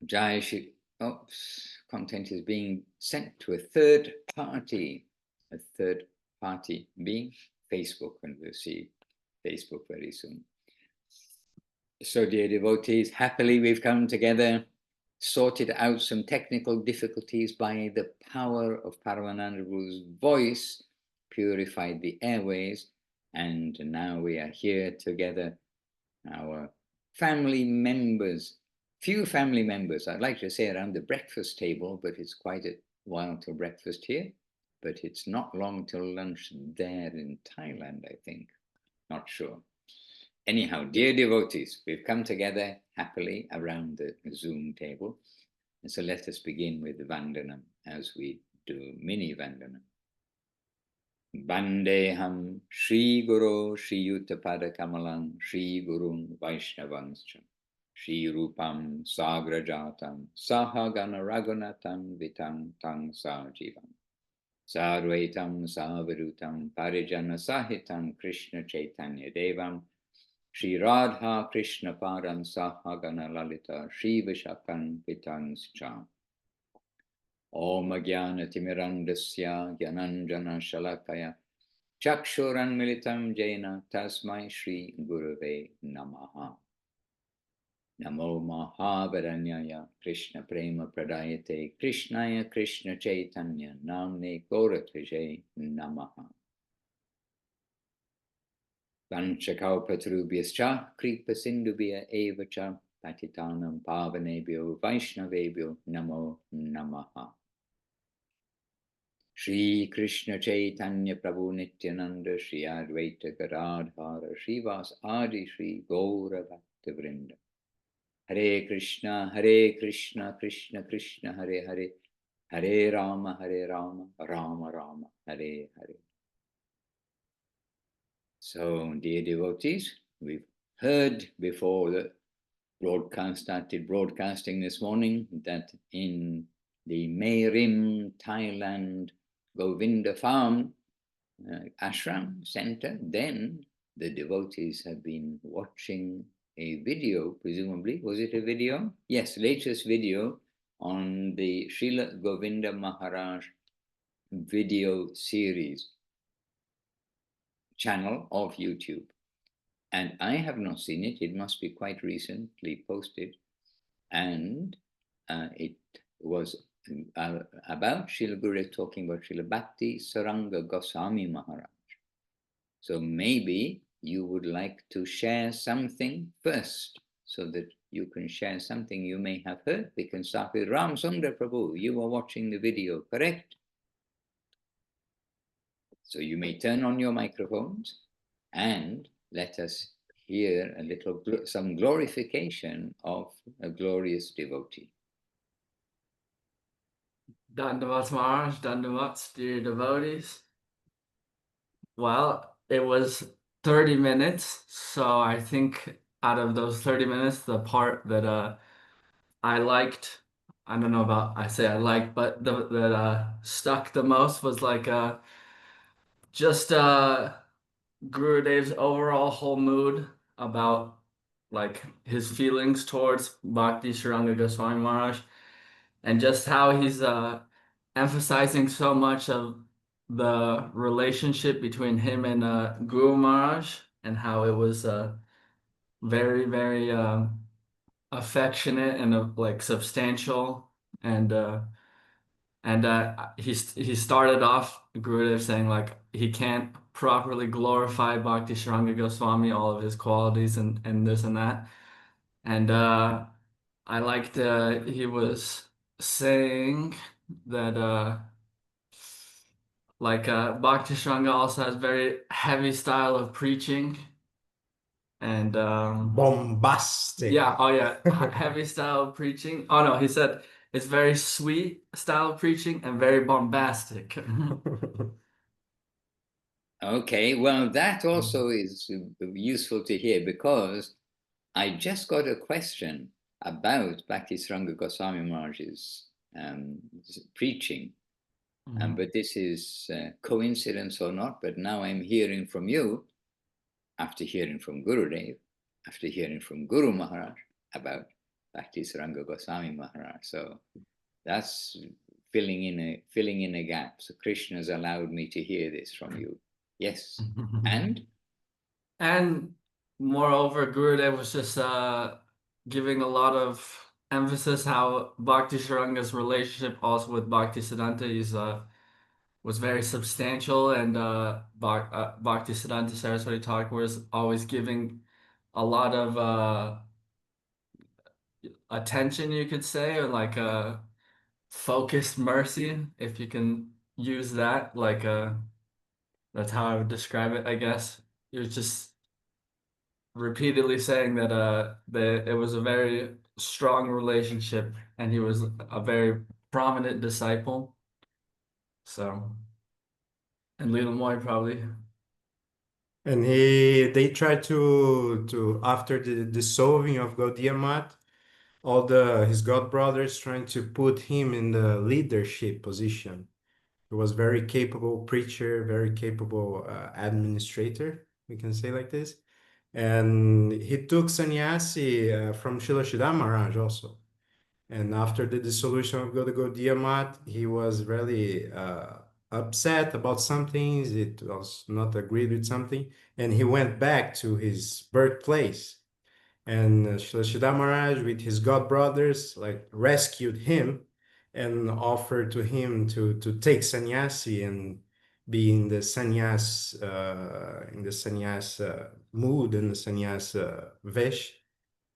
Jai Shri, oops, content is being sent to a third party being Facebook, and we'll see Facebook very soon. So dear devotees, happily we've come together, sorted out some technical difficulties by the power of Paramananda Prabhu's voice, purified the airways, and now we are here together, our family members, few family members, I'd like to say around the breakfast table, but it's quite a while till breakfast here, but it's not long till lunch there in Thailand, I think, not sure. Anyhow, dear devotees, we've come together happily around the Zoom table. And so let us begin with Vandanam as we do mini Vandanam. Vandeham Shri Guru Shri Yuttapada Kamalam Shri Gurun Vaishnavanscha Shri Rupam Sagrajatam Sahagana Raghunatam Vitam Tang Sajivam Sarvaitam Savarutam Parijana Sahitam Krishna Chaitanya Devam Shri Radha Krishna Param Sahagana Lalita Shri Vishakan Pitanscha Om Jnana Timirandasya Gyananjana Shalakaya Chakshuran Militam Jaina Tasmai Shri Gurave Namaha Namo Mahavaranyaya Krishna Prema Pradayate Krishnaya Krishna Chaitanya Namne Goratvijay Namaha Vanchakalpatarubhyascha Kripa Sindhubhya Evacha Patitanam Pavanebhyo Vaishnavebhyo Namo Namaha Shri Krishna Chaitanya Prabhu Nityananda Shri Advaita Gadadhara Srivas Adi Shri Gaura Bhakta Vrinda Hare Krishna Krishna Krishna Hare Hare Hare Rama Rama Rama Hare Hare. So, dear devotees, we've heard before the broadcast started broadcasting this morning that in the Mae Rim, Thailand, Govinda Farm ashram center, then the devotees have been watching a video, presumably, was it a video? Yes, latest video on the Srila Govinda Maharaj video series channel of YouTube. And I have not seen it. It must be quite recently posted. And it was about Srila Gurudev talking about Srila Bhakti Saranga Goswami Maharaj. So maybe you would like to share something first, so that you can share something you may have heard. We can start with Ram Sundar Prabhu. You were watching the video, correct? So you may turn on your microphones and let us hear a little, some glorification of a glorious devotee. Dandavats Maharaj, Dandavats, dear devotees. Well, it was 30 minutes, so I think out of those 30 minutes, the part that I liked, I don't know about I say I liked, but that stuck the most was like just Gurudev's overall whole mood about like his feelings towards Bhakti Sharanga Goswami Maharaj, and just how he's emphasizing so much of the relationship between him and Guru Maharaj, and how it was very, very affectionate and like substantial, and he started off Gurudev saying like he can't properly glorify Bhakti Sharanga Goswami, all of his qualities and this and that, and I liked he was saying that like Bhakti Sharanga also has very heavy style of preaching and bombastic. Yeah, oh yeah, heavy style of preaching. Oh no, he said it's very sweet style of preaching and very bombastic. Okay, well, that also is useful to hear, because I just got a question about Bhakti Sranga Goswami Maharaj's preaching. But this is coincidence or not, but now I'm hearing from you, after hearing from Gurudev, after hearing from Guru Maharaj, about Bhakti Saranga Goswami Maharaj. So that's filling in a gap. So Krishna has allowed me to hear this from you. Yes. And moreover, Gurudev was just giving a lot of emphasis how Bhakti Saranga's relationship also with Bhakti Siddhanta was very substantial, and Bhakti Siddhanta Saraswati Thakur was always giving a lot of attention, you could say, or like a focused mercy, if you can use that. Like that's how I would describe it, I guess. It was just repeatedly saying that it was a very strong relationship, and he was a very prominent disciple. So, and Leela Moy probably. And they tried to after the dissolving of Gaudiya Math, all his god brothers trying to put him in the leadership position. He was very capable preacher, very capable administrator, we can say like this. And he took sannyasi from Srila Sridhar Maharaj also. And after the dissolution of Gaudiya Math, he was really upset about some things. It was not agreed with something. And he went back to his birthplace. And Srila Sridhar Maharaj, with his god brothers, like rescued him and offered to him to take sannyasi and be in the sannyas mood and the sannyas vesh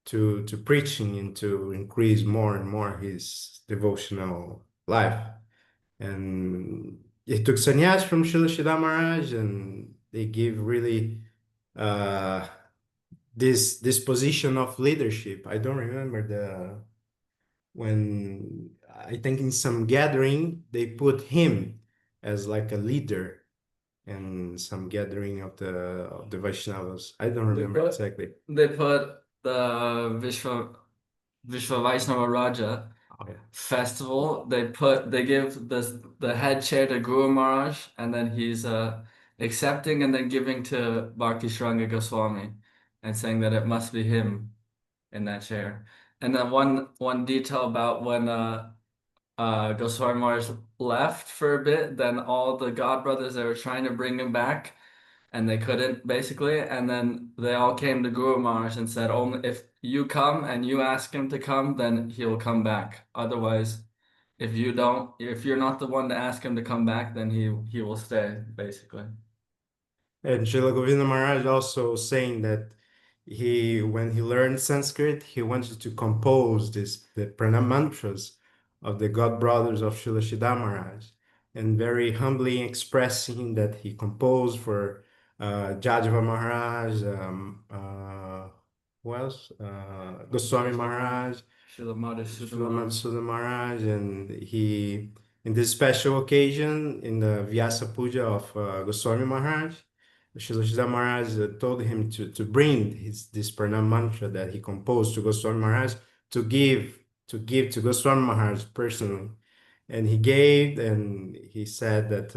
to preaching and to increase more and more his devotional life. And he took sannyas from Srila Sridhar Maharaj, and they give really this position of leadership. I don't remember when I think in some gathering they put him as like a leader in some gathering of the Vaishnavas. I don't remember exactly. They put the Vishwa Vaishnava Raja festival. They give the head chair to Guru Maharaj, and then he's accepting and then giving to Bhakti Shranga Goswami, and saying that it must be him in that chair. And then one detail about when Goswami Maharaj left for a bit, then all the god brothers, they were trying to bring him back, and they couldn't, basically. And then they all came to Guru Maharaj and said, only if you come and you ask him to come, then he'll come back. Otherwise, if you're not the one to ask him to come back, then he will stay, basically. And Srila Govinda Maharaj also saying that when he learned Sanskrit, he wanted to compose the pranam mantras of the god brothers of Srila Sridhar Maharaj, and very humbly expressing that he composed for Jajava Maharaj, who else? Goswami Maharaj, Srila Madhusudan Maharaj, and he, in this special occasion, in the Vyasa Puja of Goswami Maharaj, Srila Sridhar Maharaj told him to bring this pranam mantra that he composed to Goswami Maharaj to give to Goswami Maharaj personally. And he gave, and he said that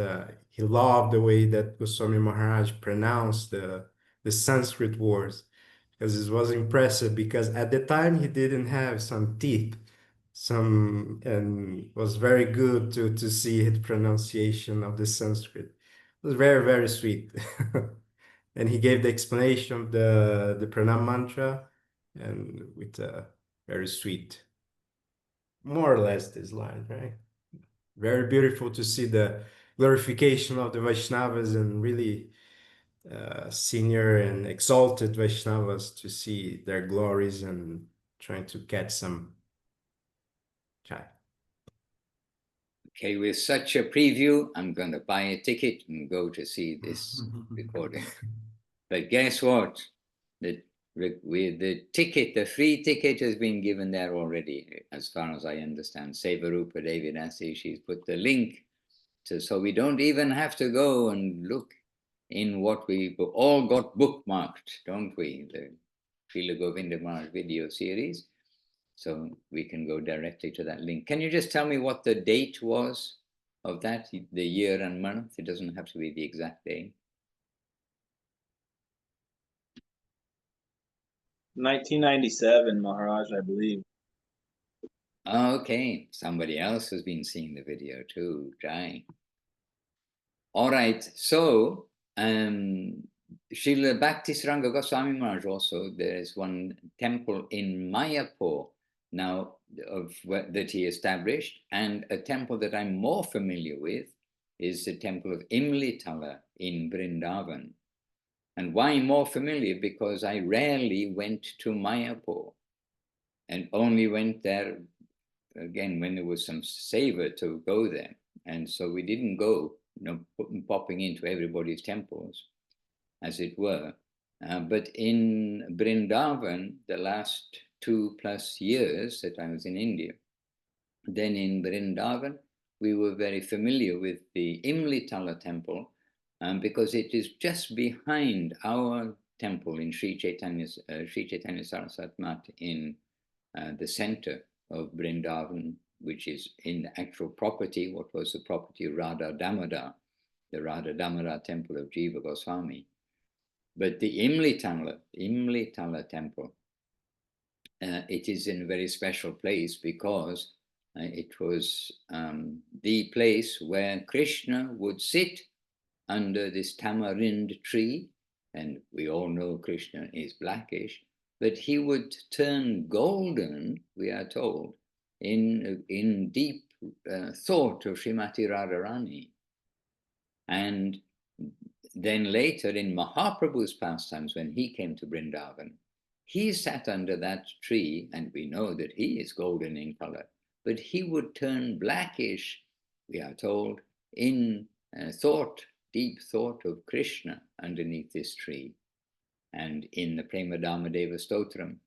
he loved the way that Goswami Maharaj pronounced the Sanskrit words, because it was impressive, because at the time he didn't have some teeth, and it was very good to see his pronunciation of the Sanskrit. It was very, very sweet. And he gave the explanation of the pranam mantra, and with very sweet, more or less this line, right? Very beautiful to see the glorification of the Vaishnavas, and really senior and exalted Vaishnavas, to see their glories and trying to catch some chai. Okay, with such a preview, I'm going to buy a ticket and go to see this recording. But guess what? The ticket, the free ticket has been given there already, as far as I understand. Sevarupa Devi Dasi, she's put the link so we don't even have to go and look in what we all got bookmarked, don't we? The Srila Govinda Maharaj video series. So we can go directly to that link. Can you just tell me what the date was of that, the year and month? It doesn't have to be the exact day. 1997, Maharaj, I believe. Okay, somebody else has been seeing the video too, Jai. All right, so Srila Bhaktisaranga Goswami Maharaj also, there is one temple in Mayapur now that he established, and a temple that I'm more familiar with is the temple of Imlitala in Vrindavan. And why more familiar? Because I rarely went to Mayapur and only went there again when there was some savor to go there. And so we didn't go, popping into everybody's temples, as it were. But in Vrindavan, the last 2+ years that I was in India, then in Vrindavan, we were very familiar with the Imlitala temple, because it is just behind our temple in Sri Chaitanya Saraswat Mat in the center of Vrindavan, which is in the actual property, what was the property of Radha Damodar, the Radha Damodar temple of Jiva Goswami. But the Imlitala temple, it is in a very special place because it was the place where Kṛṣṇa would sit under this tamarind tree, and we all know Kṛṣṇa is blackish, but he would turn golden, we are told, in deep thought of Srimati Radharani. And then later in Mahaprabhu's pastimes, when he came to Vrindavan, he sat under that tree, and we know that he is golden in color, but he would turn blackish, we are told, in thought, deep thought of Kṛṣṇa underneath this tree. And in the Prema Dharmadeva Stotram,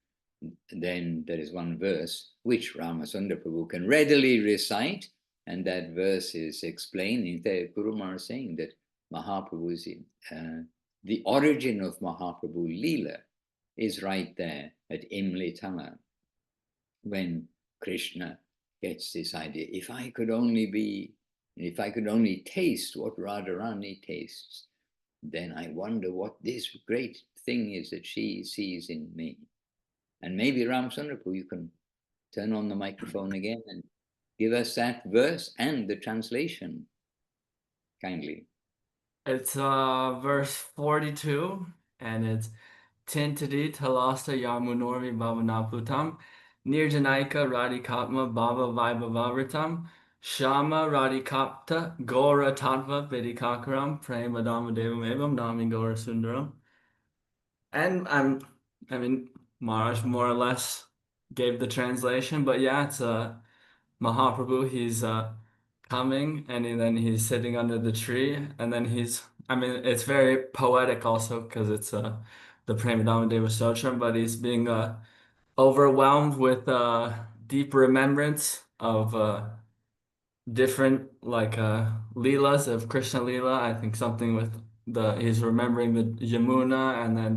then there is one verse which Ramasundara Prabhu can readily recite, and that verse is explaining that Guru Maharaj saying that Mahaprabhu's, the origin of Mahaprabhu Leela is right there at Imlitala, when Kṛṣṇa gets this idea, if I could only taste what Radharani tastes, then I wonder what this great thing is that she sees in me. And maybe Ramasundara Prabhu, you can turn on the microphone again and give us that verse and the translation, kindly. It's verse 42, and it's Tintidi Talasa Yamunorvi Bhavanaputam Nirjanaika Radikatma Bhava Vaibhavavritam Shama Radikapta Gora Tattva Vidikakaram Premadama Devamevam Nami Gora Sundaram. And I mean, Maharaj more or less gave the translation, but yeah, it's Mahaprabhu, he's coming, and then he's sitting under the tree, and then it's very poetic also because it's the Premadama Deva Stotram, but he's being overwhelmed with deep remembrance of different leelas of Krishna Leela. I think something with he's remembering the Yamuna, and then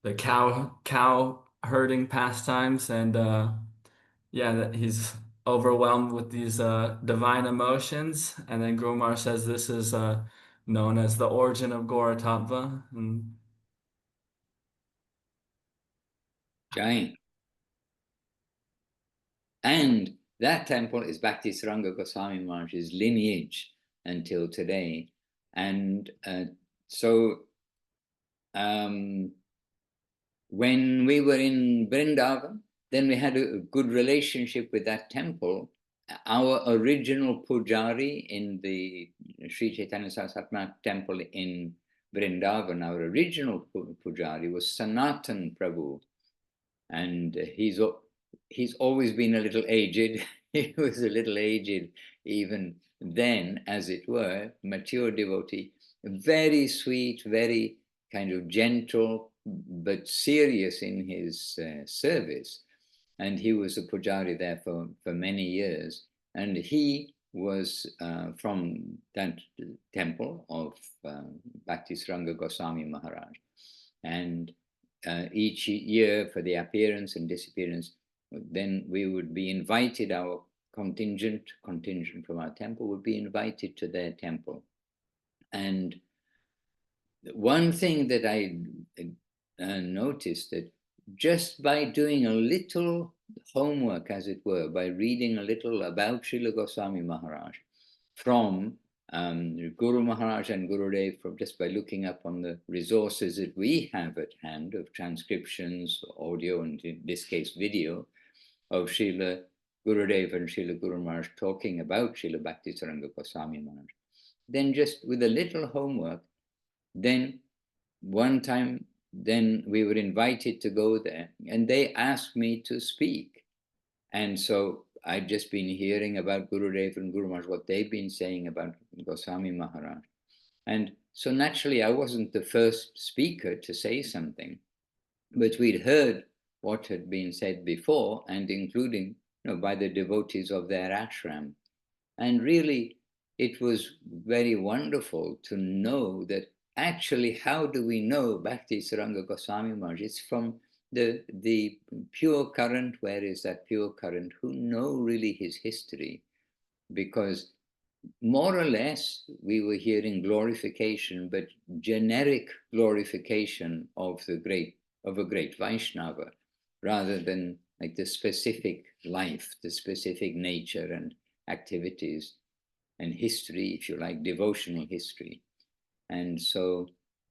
the cow herding pastimes, and that he's overwhelmed with these divine emotions. And then Guru Maharaj says this is known as the origin of Gora Tattva. Jai. And that temple is Bhaktisaranga Goswami Maharaj's lineage until today. And so when we were in Vrindavan, then we had a good relationship with that temple. Our original pujari in the Sri Chaitanya Saraswat Mat temple in Vrindavan, our original pujari was Sanatan Prabhu. And he's always been a little aged. He was a little aged even then, as it were, mature devotee, very sweet, very kind of gentle, but serious in his service. And he was a pujari there for many years. And he was from that temple of Bhaktisaranga Goswami Maharaj. And each year for the appearance and disappearance, then we would be invited, our contingent from our temple would be invited to their temple. And one thing that I noticed, that just by doing a little homework, as it were, by reading a little about Srila Goswami Maharaj from Guru Maharaj and Gurudev, from just by looking up on the resources that we have at hand of transcriptions, audio, and in this case video, of Srila Gurudev and Srila Guru Maharaj talking about Srila Bhaktisaranga Goswami Maharaj. Then just with a little homework, then one time, then we were invited to go there and they asked me to speak. And so I'd just been hearing about Gurudev and Guru Maharaj, what they've been saying about Goswami Maharaj. And so naturally, I wasn't the first speaker to say something, but we'd heard what had been said before, and including, by the devotees of their ashram. And really, it was very wonderful to know that actually, how do we know Bhakti Saranga Goswami Maharaj? It's from the pure current. Where is that pure current? Who know really his history? Because more or less, we were hearing glorification, but generic glorification of a great Vaishnava, rather than like the specific life, the specific nature and activities and history, if you like, devotional history. And so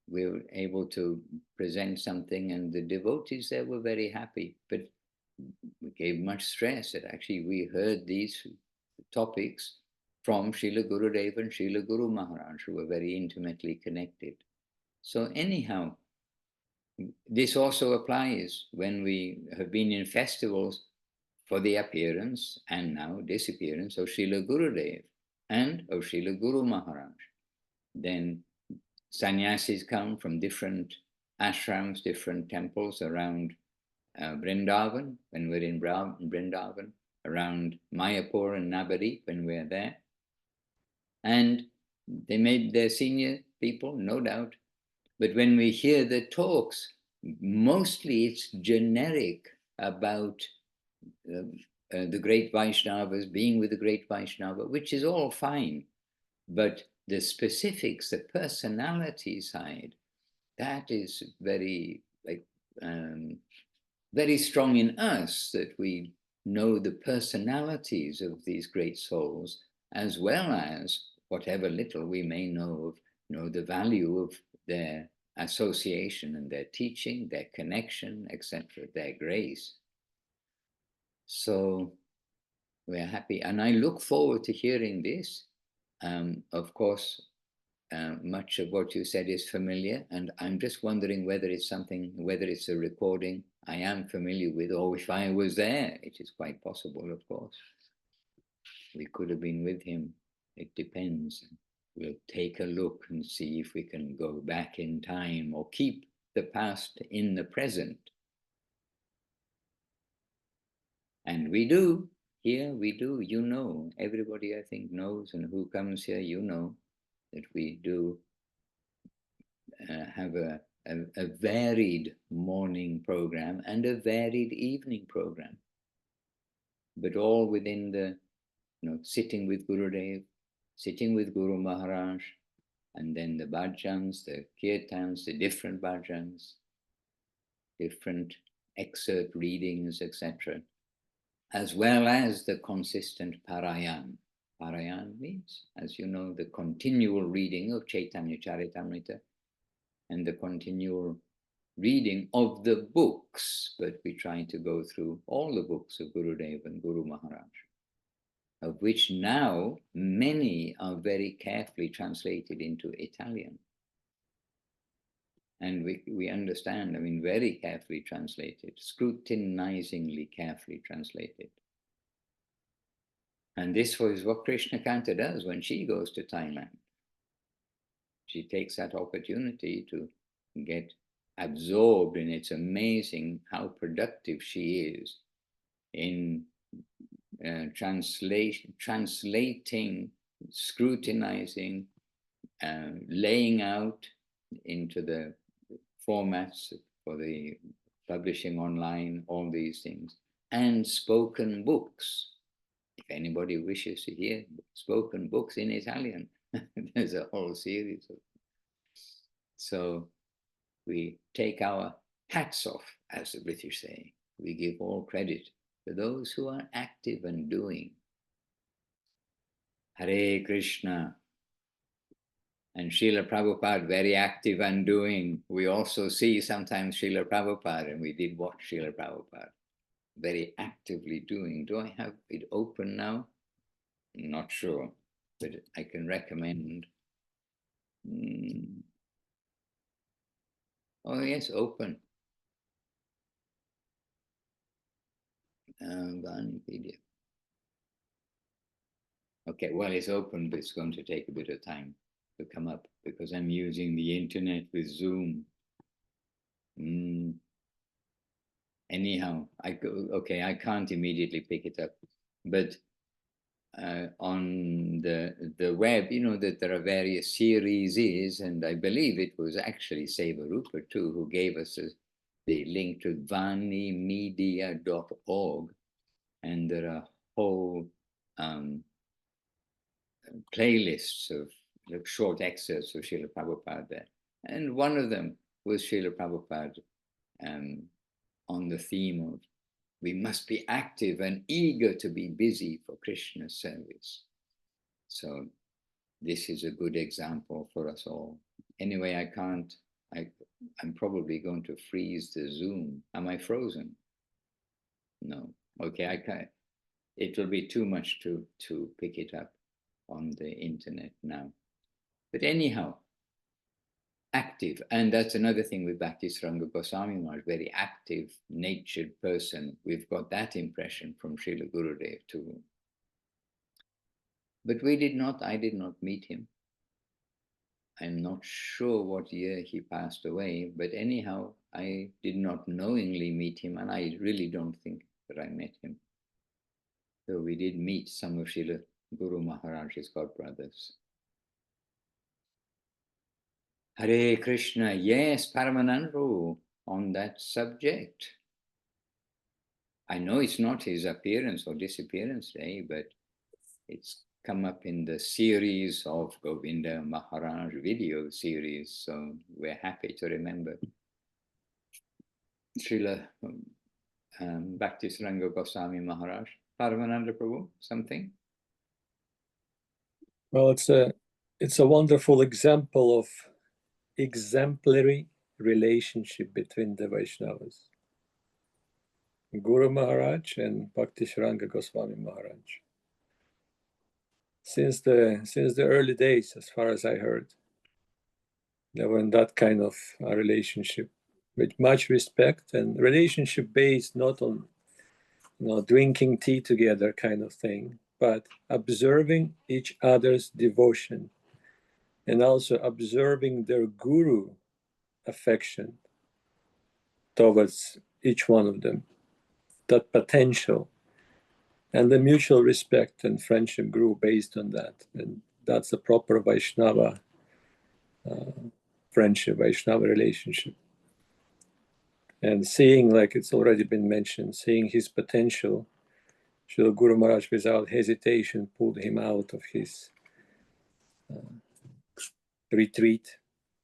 we were able to present something, and the devotees there were very happy, but we gave much stress that actually we heard these topics from Srila Gurudev and Srila Guru Maharaj, who were very intimately connected. So anyhow, this also applies when we have been in festivals for the appearance and now disappearance of Srila Gurudev and of Srila Guru Maharaj. Then sannyasis come from different ashrams, different temples around Vrindavan, when we're in Vrindavan, around Mayapur and Nabari, when we're there. And they made their senior people, no doubt. But when we hear the talks, mostly it's generic about the great Vaishnavas, being with the great Vaishnava, which is all fine. But the specifics, the personality side, that is very, very strong in us, that we know the personalities of these great souls, as well as whatever little we may know of, the value of their association and their teaching, their connection, etc., their grace. So we're happy, and I look forward to hearing this. Of course, much of what you said is familiar, and I'm just wondering whether it's a recording I am familiar with, or if I was there, it is quite possible, of course. We could have been with him. It depends. We'll take a look and see if we can go back in time or keep the past in the present. And we do. Here we do. Everybody I think knows, and who comes here, that we do have a varied morning program and a varied evening program, but all within the, sitting with Gurudev, sitting with Guru Maharaj, and then the bhajans, the kirtans, the different bhajans, different excerpt readings, etc., as well as the consistent parayan. Parayan means, as you know, the continual reading of Chaitanya Charitamrita and the continual reading of the books, but we try to go through all the books of Gurudev and Guru Maharaj, of which now many are very carefully translated into Italian. And we understand, very carefully translated, scrutinizingly carefully translated. And this was what Kṛṣṇa Kanta does when she goes to Thailand. She takes that opportunity to get absorbed, and it's amazing how productive she is in translating, scrutinizing, laying out into the formats for the publishing online, all these things, and spoken books. If anybody wishes to hear spoken books in Italian, there's a whole series of them. So we take our hats off, as the British say. We give all credit for those who are active and doing. Hare Krishna. And Srila Prabhupada, very active and doing. We also see sometimes Srila Prabhupada, and we did watch Srila Prabhupada, very actively doing. Do I have it open now? Not sure, but I can recommend. Oh yes, open. Vanipedia. Okay, well, it's open, but it's going to take a bit of time to come up because I'm using the internet with Zoom. Anyhow, I can't immediately pick it up, but on the web, you know that there are various series, and I believe it was actually Sevarupa too who gave us the link to vanimedia.org, and there are whole playlists of short excerpts of Srila Prabhupada there. And one of them was Srila Prabhupada on the theme of we must be active and eager to be busy for Krishna's service. So this is a good example for us all. Anyway, I'm probably going to freeze the Zoom. Am I frozen? No. Okay, I can't. It will be too much to pick it up on the internet now. But anyhow, active, and that's another thing with Bhakti Sranga Goswami Maharaj, very active natured person. We've got that impression from Srila Gurudev too. But I did not meet him. I'm not sure what year he passed away, but anyhow, I did not knowingly meet him, and I really don't think that I met him. So we did meet some of Srila Guru Maharaj's godbrothers. Hare Krishna, yes, Paramananda, on that subject. I know it's not his appearance or disappearance day, but it's come up in the series of Govinda Maharaj video series, so we're happy to remember Srila Bhakti Sranga Goswami Maharaj. Paramananda Prabhu, something? Well, it's a wonderful example of exemplary relationship between the Vaishnavas. Guru Maharaj and Bhakti Sranga Goswami Maharaj. Since the early days, as far as I heard, they were in that kind of a relationship with much respect and relationship based not on drinking tea together kind of thing, but observing each other's devotion and also observing their guru affection towards each one of them, that potential. And the mutual respect and friendship grew based on that. And that's the proper Vaishnava friendship, Vaishnava relationship. And seeing, like it's already been mentioned, seeing his potential, Srila Guru Maharaj without hesitation pulled him out of his retreat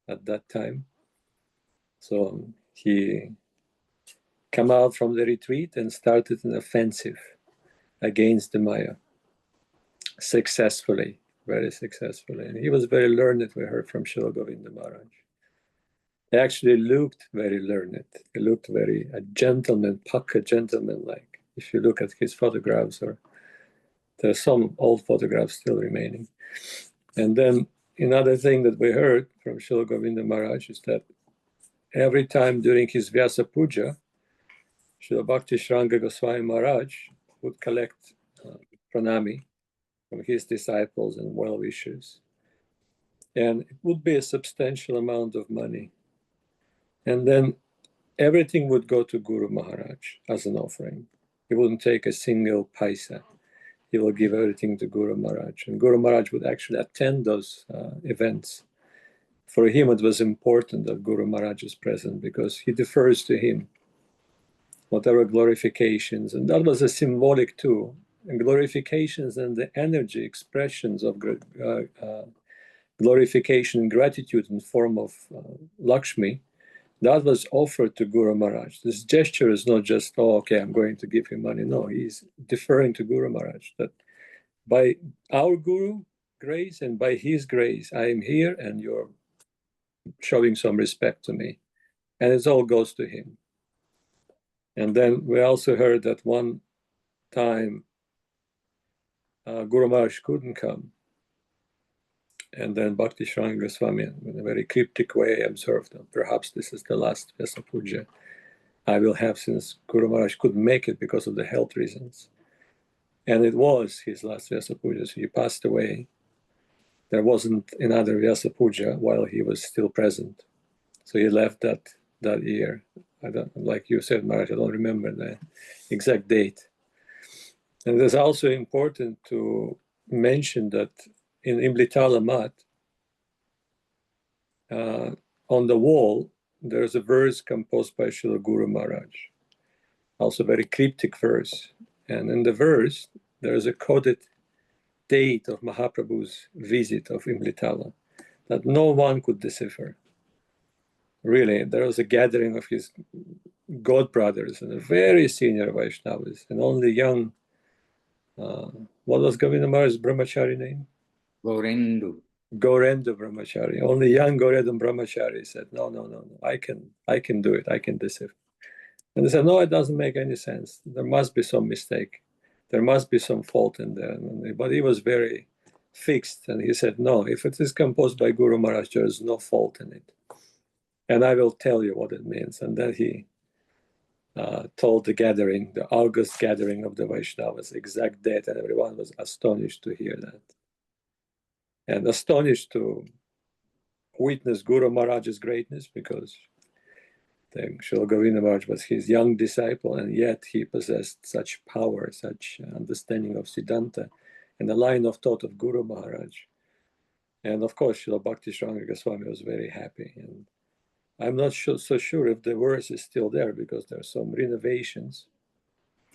at that time. So he came out from the retreat and started an offensive against the Maya, successfully, very successfully. And he was very learned, we heard from Srila Govinda Maharaj. He actually looked very learned. He looked very a gentleman, Paka gentleman-like. If you look at his photographs, or there are some old photographs still remaining. And then another thing that we heard from Srila Govinda Maharaj is that every time during his Vyasa Puja, Srila Bhakti Sranga Goswami Maharaj would collect pranami from his disciples and well-wishers. And it would be a substantial amount of money. And then everything would go to Guru Maharaj as an offering. He wouldn't take a single paisa. He will give everything to Guru Maharaj. And Guru Maharaj would actually attend those events. For him, it was important that Guru Maharaj is present because he defers to him. Whatever glorifications, and that was a symbolic too. And glorifications and the energy expressions of glorification and gratitude in form of Lakshmi That was offered to Guru Maharaj. This gesture is not just, oh, okay, I'm going to give him money. No, he's deferring to Guru Maharaj that by our Guru grace and by his grace, I am here and you're showing some respect to me. And it all goes to him. And then we also heard that one time Guru Maharaj couldn't come. And then Bhakti Shranga Goswami, in a very cryptic way, observed that perhaps this is the last Vyasa Puja I will have, since Guru Maharaj couldn't make it because of the health reasons. And it was his last Vyasa Puja, so he passed away. There wasn't another Vyasa Puja while he was still present. So he left that year. I don't, like you said, Maharaj, I don't remember the exact date. And it's also important to mention that in Imlitala Mat, on the wall, there's a verse composed by Srila Guru Maharaj, also very cryptic verse. And in the verse, there's a coded date of Mahaprabhu's visit of Imlitala that no one could decipher. Really, there was a gathering of his god brothers and a very senior Vaishnavas, and only young, what was Govinda Maharaj's brahmachari name? Gorendu. Gorendu brahmachari. Only young Gorendu brahmachari said, no, I can do it, I can decipher. And they said, no, it doesn't make any sense. There must be some mistake. There must be some fault in there. But he was very fixed, and he said, no, if it is composed by Guru Maharaj, there is no fault in it. And I will tell you what it means. And then he told the gathering, the August gathering of the Vaishnavas, exact date, and everyone was astonished to hear that. And astonished to witness Guru Maharaj's greatness, because Srila Govinda Maharaj was his young disciple, and yet he possessed such power, such understanding of Siddhanta, and the line of thought of Guru Maharaj. And of course, Srila Bhakti Shranga Goswami was very happy. And I'm not so sure if the verse is still there, because there are some renovations.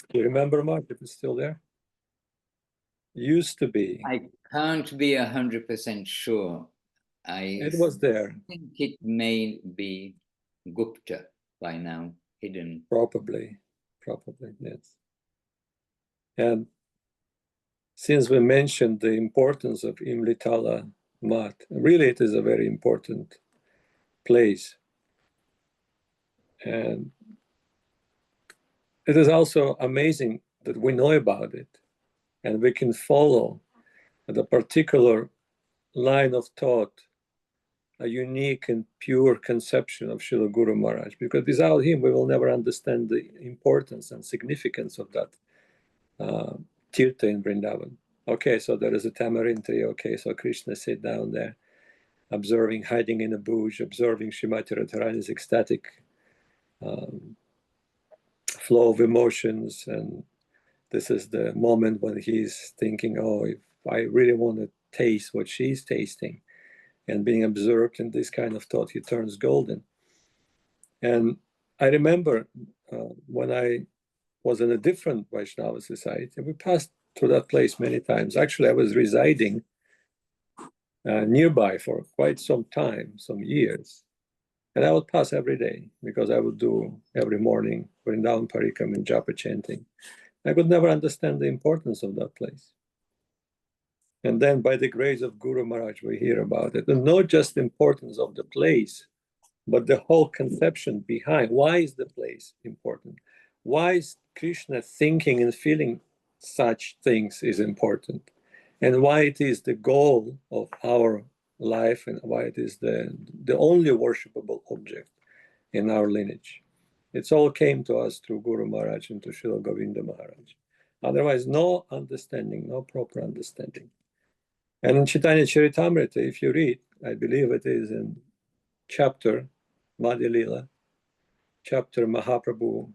Do you remember, Mark, if it's still there? Used to be. I can't be 100% sure. It was there. I think it may be Gupta by now, hidden. Probably, yes. And since we mentioned the importance of Imlitala Mat, really it is a very important place. And it is also amazing that we know about it and we can follow the particular line of thought, a unique and pure conception of Srila Guru Maharaj, because without him we will never understand the importance and significance of that tirtha in Vrindavan. Okay, so there is a tamarind tree. Okay, so Kṛṣṇa sit down there, observing, hiding in a bush, observing Srimati Radharani's ecstatic flow of emotions. And this is the moment when he's thinking, oh, if I really want to taste what she's tasting, and being observed in this kind of thought, he turns golden. And I remember when I was in a different Vaishnava society, we passed through that place many times. Actually, I was residing nearby for quite some time, some years. And I would pass every day, because I would do every morning Vrindavan Parikram and Japa chanting. I could never understand the importance of that place. And then by the grace of Guru Maharaj, we hear about it. And not just the importance of the place, but the whole conception behind. Why is the place important? Why is Kṛṣṇa thinking and feeling such things is important? And why it is the goal of our life, and why it is the only worshipable object in our lineage. It's all came to us through Guru Maharaj and to Srila Govinda Maharaj. Otherwise, no understanding, no proper understanding. And in Chaitanya Charitamrita, if you read, I believe it is in chapter Madhya Lila, chapter Mahaprabhu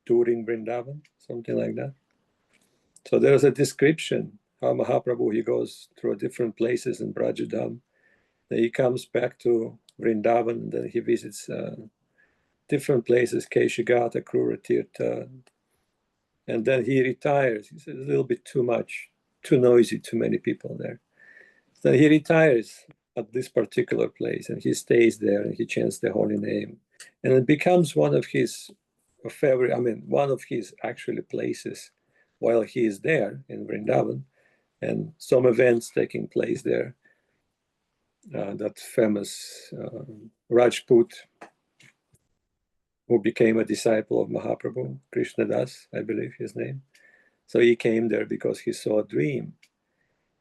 touring Vrindavan, something like that. So there's a description how Mahaprabhu, he goes through different places in Brajadam. Then he comes back to Vrindavan, and then he visits different places, Keshagata, Krura Tirtha. And then he retires. He says, a little bit too much, too noisy, too many people there. Then he retires at this particular place, and he stays there, and he chants the holy name. And it becomes one of his favorite, I mean, one of his actually places while he is there in Vrindavan, and some events taking place there. That famous Rajput who became a disciple of Mahaprabhu, Kṛṣṇa Das, I believe his name. So he came there because he saw a dream.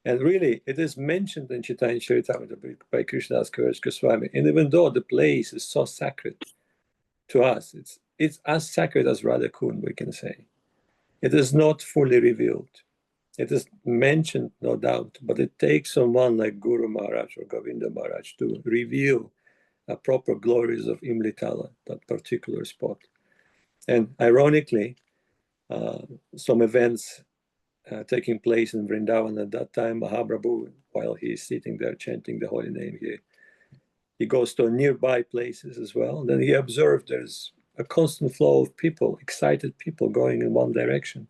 And really, it is mentioned in Chaitanya Charitamrita by Krishnadas Kaviraj Goswami. And even though the place is so sacred to us, it's as sacred as Radha Kund, we can say. It is not fully revealed. It is mentioned, no doubt, but it takes someone like Guru Maharaj or Govinda Maharaj to reveal a proper glories of Imlitala, that particular spot. And ironically, some events taking place in Vrindavan at that time, Mahaprabhu, while he is sitting there chanting the holy name, he goes to nearby places as well. And then he observed there's a constant flow of people, excited people going in one direction.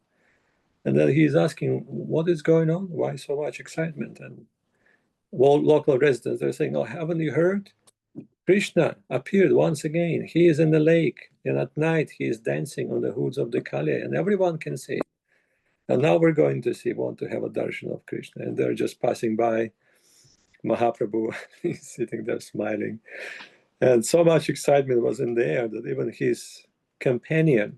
And then he's asking, what is going on? Why so much excitement? And local residents, they're saying, oh, haven't you heard? Kṛṣṇa appeared once again. He is in the lake, and at night he is dancing on the hoods of the Kali, and everyone can see it. And now we're going to want to have a darshan of Kṛṣṇa. And they're just passing by. Mahaprabhu, he's sitting there smiling. And so much excitement was in the air that even his companion,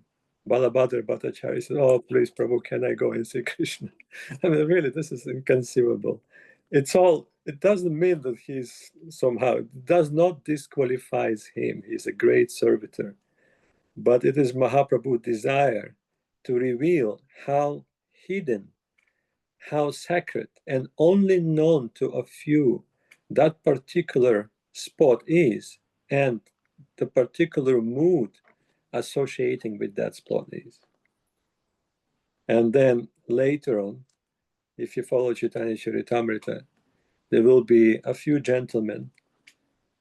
Balabhadra Bhattacharya, said, oh, please, Prabhu, can I go and see Kṛṣṇa? I mean, really, this is inconceivable. It doesn't mean that he's somehow, it does not disqualify him. He's a great servitor. But it is Mahaprabhu's desire to reveal how hidden, how sacred, and only known to a few that particular spot is, and the particular mood associating with that spot is. And then later on, if you follow Chaitanya Charitamrita, there will be a few gentlemen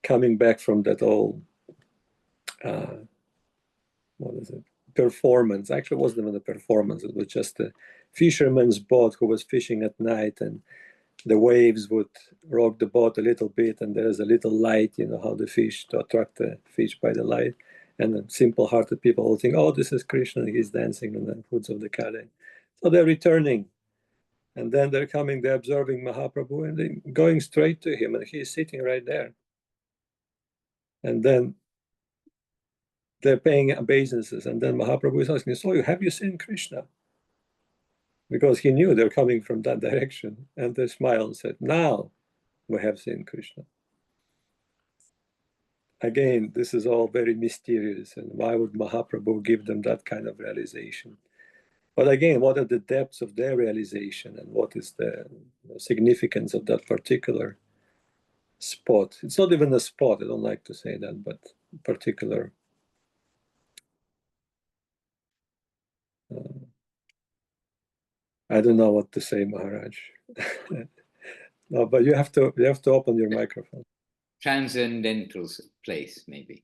coming back from that old, performance. Actually, it wasn't even a performance. It was just a fisherman's boat who was fishing at night, and the waves would rock the boat a little bit, and there's a little light, you know, how the fish, to attract the fish by the light. And the simple-hearted people will think, oh, this is Kṛṣṇa, he's dancing on the hoods of the Kali. So they're returning. And then they're coming, they're observing Mahaprabhu, and they're going straight to him, and he's sitting right there. And then they're paying obeisances, and then Mahaprabhu is asking, so have you seen Kṛṣṇa? Because he knew they're coming from that direction. And they smiled and said, now we have seen Kṛṣṇa. Again, this is all very mysterious, and why would Mahaprabhu give them that kind of realization? But again, what are the depths of their realization, and what is the significance of that particular spot? It's not even a spot, I don't like to say that, but particular I don't know what to say, Maharaj. No, but you have to open your microphone. Transcendental place, maybe.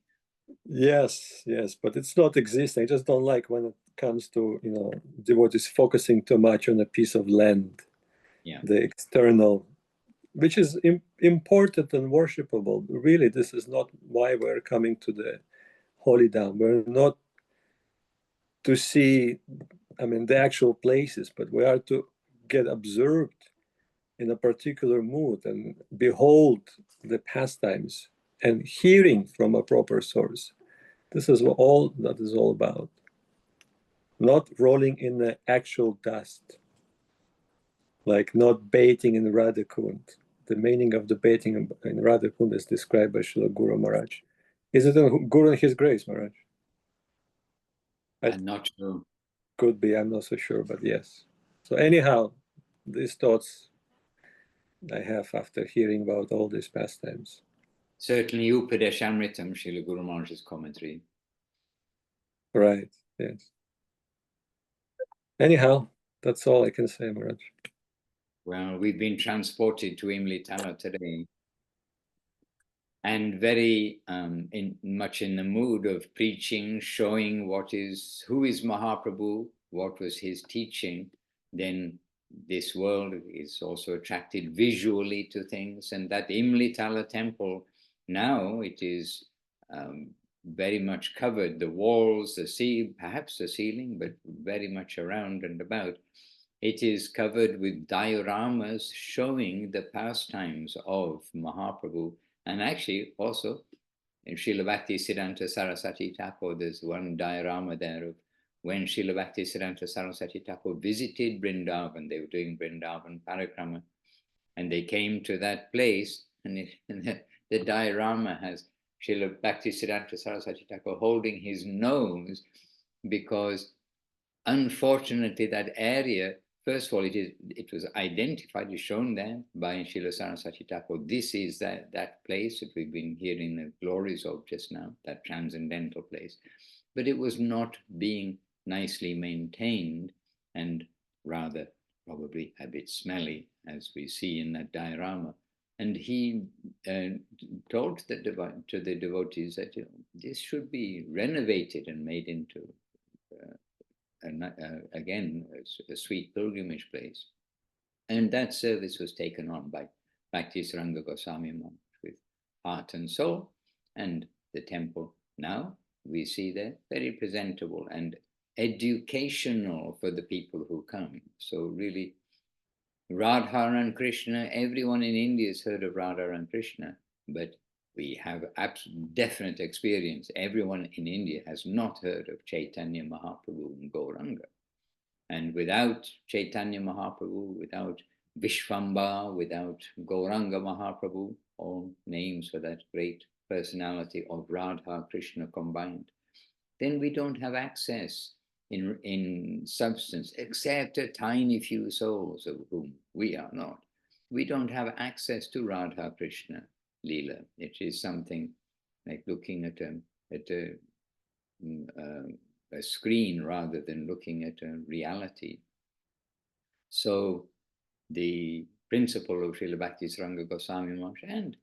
Yes, but it's not existing. I just don't like when it comes to, you know, devotees focusing too much on a piece of land, the external, which is important and worshipable. Really, this is not why we're coming to the holy dham. We're not to see, I mean, the actual places, but we are to get absorbed in a particular mood and behold the pastimes and hearing from a proper source. This is all that is all about. Not rolling in the actual dust, like not baiting in Radha Kund. The meaning of the baiting in Radha Kund is described by Srila Guru Maharaj. Is it a Guru and His Grace, Maharaj? I'm not sure. Could be, I'm not so sure, but yes. So anyhow, these thoughts I have after hearing about all these pastimes. Certainly, Upadeshamritam, Srila Guru Maharaj's commentary. Right, yes. Anyhow, that's all I can say, Maharaj. Well, we've been transported to Imlitala today, and very much in the mood of preaching, showing who is Mahaprabhu, what was his teaching. Then this world is also attracted visually to things, and that Imlitala temple, now it is very much covered the walls, the sea, perhaps the ceiling, but very much around and about. It is covered with dioramas showing the pastimes of Mahaprabhu, and actually also in Srila Bhakti Siddhanta Saraswati Thakur, there's one diorama there of when Srila Bhakti Siddhanta Saraswati Thakur visited Vrindavan. They were doing Vrindavan Parikrama, and they came to that place, and the diorama has Srila Bhakti Siddhanta Saraswati Thakur holding his nose, because unfortunately that area, first of all, it was identified, is shown there by Srila Saraswati Thakur. This is that place that we've been hearing the glories of just now, that transcendental place. But it was not being nicely maintained, and rather probably a bit smelly, as we see in that diorama. And he told to the devotees that this should be renovated and made into again a sweet pilgrimage place. And that service was taken on by Bhakti Saranga Goswami Maharaj with heart and soul. And the temple now we see there very presentable and educational for the people who come. So really, Radha and Kṛṣṇa, everyone in India has heard of Radha and Kṛṣṇa, but we have definite experience. Everyone in India has not heard of Chaitanya Mahaprabhu and Gauranga. And without Chaitanya Mahaprabhu, without Vishvamba, without Gauranga Mahaprabhu, all names for that great personality of Radha Kṛṣṇa combined, then we don't have access in substance, except a tiny few souls, of whom we are not. We don't have access to Radha Kṛṣṇa Leela. It is something like looking at a screen rather than looking at a reality. So the principle of Srila Bhakti Saranga Goswami Maharaj, and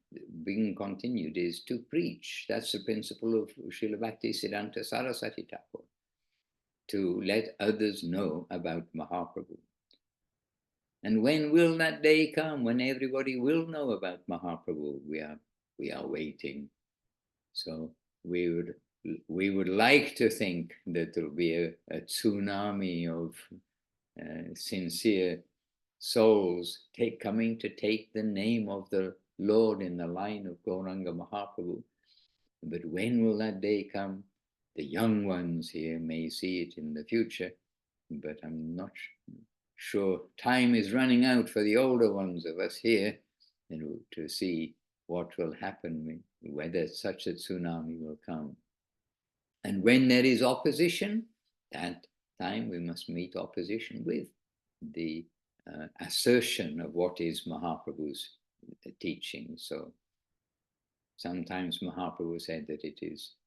being continued, is to preach. That's the principle of Srila Bhakti Siddhanta Saraswati Thakur, to let others know about Mahaprabhu. And when will that day come when everybody will know about Mahaprabhu? We are waiting. So we would like to think that there will be a tsunami of sincere souls coming to take the name of the Lord in the line of Gauranga Mahaprabhu. But when will that day come? The young ones here may see it in the future, but I'm not sure. Time is running out for the older ones of us here to see what will happen, whether such a tsunami will come. And when there is opposition, that time we must meet opposition with the assertion of what is Mahaprabhu's teaching. So sometimes Mahaprabhu said that it is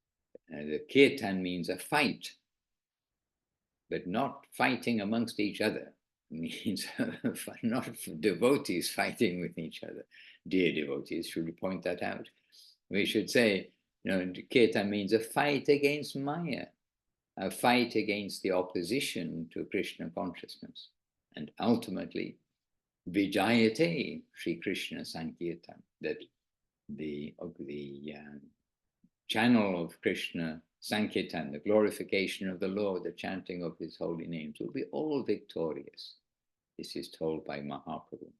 the kirtan means a fight, but not fighting amongst each other. It means not devotees fighting with each other. Dear devotees, should we point that out? We should say, kirtan means a fight against Maya, a fight against the opposition to Krishna consciousness. And ultimately, Vijayate Sri Kṛṣṇa Sankirtan, that the channel of Krishna Sankirtan, the glorification of the Lord, the chanting of his holy names, will be all victorious. This is told by Mahaprabhu.